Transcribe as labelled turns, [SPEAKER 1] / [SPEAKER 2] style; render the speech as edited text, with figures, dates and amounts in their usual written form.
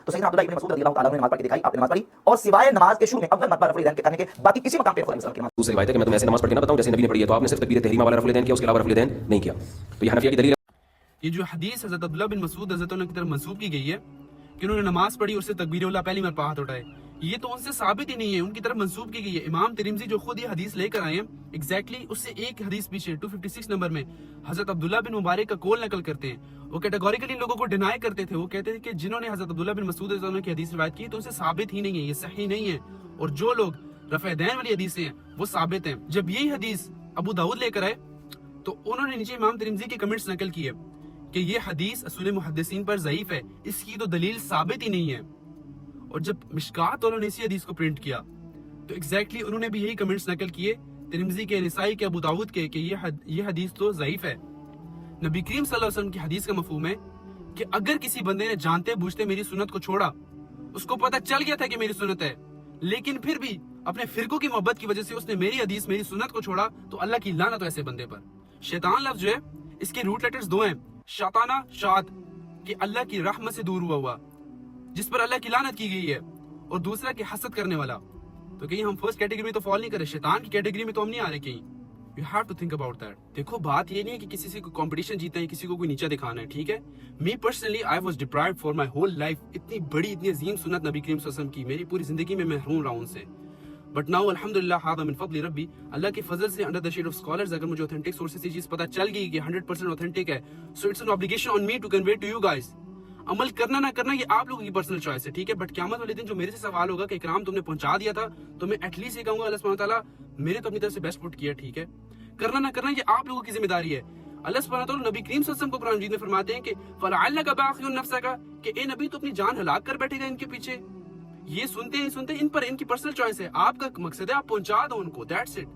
[SPEAKER 1] تو سیدنا عبداللہ ابن مسعود رضی اللہ تعالیٰ عنہ نے نماز پڑھ کے دکھائی، آپ نے نماز پڑھی اور سوائے نماز کے شروع میں اول مرتبہ رفع الیدین کے کرنے کے باقی کسی مقام پہ رفع الیدین کی نماز.
[SPEAKER 2] دوسری روایت ہے کہ میں تمہیں ایسے نماز پڑھ کے نہ بتاؤں جیسے نبی نے پڑھی ہے، تو آپ نے صرف تکبیر تحریمہ والا رفع الیدین کیا، اس کے علاوہ رفع الیدین نہیں کیا. تو یہ حنفیہ کی دلیل ہے.
[SPEAKER 3] یہ جو حدیث حضرت عبداللہ بن مسعود رضی اللہ عنہ کی طرف منسوب کی گئی ہے کہ انہوں نے نماز پڑھی اور اس سے تکبیر اولیٰ پہلی مرتبہ ہاتھ اٹھائے، یہ تو ان سے ثابت ہی نہیں ہے، ان کی طرف منسوب کی گئی ہے. امام ترمذی جو خود یہ حدیث لے کر آئے ہیں ایگزیکٹلی اس سے ایک حدیث پیچھے 256 نمبر میں حضرت عبداللہ بن مبارک کا قول نقل کرتے ہیں. وہ کیٹیگوریکلی لوگوں کو ڈینائی کرتے تھے، وہ کہتے تھے کہ جنہوں نے حضرت عبداللہ بن مسعود رضی اللہ عنہ کی حدیث روایت کی تو ان سے ثابت ہی نہیں ہے، یہ صحیح نہیں ہے، اور جو لوگ رفع دین والی حدیثیں ہیں وہ ثابت ہیں. جب یہی حدیث ابو داؤد لے کر آئے تو انہوں نے نیچے امام ترمذی کے کمنٹس نقل کیے کہ یہ حدیث اصول محدثین پر ضعیف ہے، اس کی تو دلیل ثابت ہی نہیں ہے. اور جب مشکات والوں نے اسی حدیث کو پرنٹ کیا تو ایگزیکٹلی انہوں نے بھی یہی کمنٹس نقل کیے ترمذی کے، نسائی کے، ابو داؤد کے کہ یہ حدیث تو ضعیف ہے. نبی کریم صلی اللہ علیہ وسلم کی حدیث کا مفہوم ہے کہ اگر کسی بندے نے جانتے بوجھتے میری سنت کو چھوڑا، اس کو پتہ چل گیا تھا کہ میری سنت ہے، لیکن پھر بھی اپنے فرقوں کی محبت کی وجہ سے اس نے میری حدیث میری سنت کو چھوڑا، تو اللہ کی لعنت ایسے بندے پر. شیطان لفظ جو ہے اس کے روٹ لیٹرز دو ہیں، شیطانہ شاد کہ اللہ کی رحمت سے دور ہوا جس پر اللہ کی لعنت کی گئی ہے، اور دوسرا کہ حسد کرنے والا. تو کہیں ہم فرسٹ کیٹیگری میں تو فال نہیں کرے، شیطان کی کیٹیگری میں تو ہم نہیں آ رہے کہیں. You have to think about that. دیکھو بات یہ نہیں ہے کہ کسی سے کوئی کمپٹیشن جیتنا ہے، کسی کو کوئی نیچا دکھانا ہے، ٹھیک ہے. Me personally I was deprived for my whole life. اتنی بڑی اتنی عظیم سنت نبی کریم صلی اللہ علیہ وسلم کی میری پوری زندگی میں محروم رہا ان سے. بٹ ناؤ الحمدللہ هذا من فضل ربی، اللہ کے فضل سے under the shade of scholars اگر مجھے authentic sources سے چیز پتہ چل گئی کہ 100% authentic ہے، so it's an obligation on me to convey to you guys. عمل کرنا نہ کرنا یہ آپ لوگوں کی پرسنل چوائس ہے، ٹھیک ہے. بٹ قیامت والے دن جو میرے سے سوال ہوگا کہ اکرام تم نے پہنچا دیا تھا، تو میں ایٹ لیسٹ یہ کہوں گا اللہ سبحانہ تعالیٰ میں نے تو اپنی طرف سے بیسٹ پٹ کیا، ٹھیک ہے. کرنا نہ کرنا یہ آپ لوگوں کی ذمہ داری ہے. اللہ سبحانہ تعالیٰ نبی کریم صلی اللہ علیہ وسلم کو قرآن مجید میں فرماتے ہیں کہ فَلَعَلَّكَ بَاخِعٌ نَفْسَكَ کہ اے نبی تو اپنی جان ہلاک کر بیٹھے گا ان کے پیچھے. یہ سنتے ہیں ان کی پرسنل چوائس ہے، آپ کا مقصد ہے آپ پہنچا دو ان کو، دیٹس اٹ.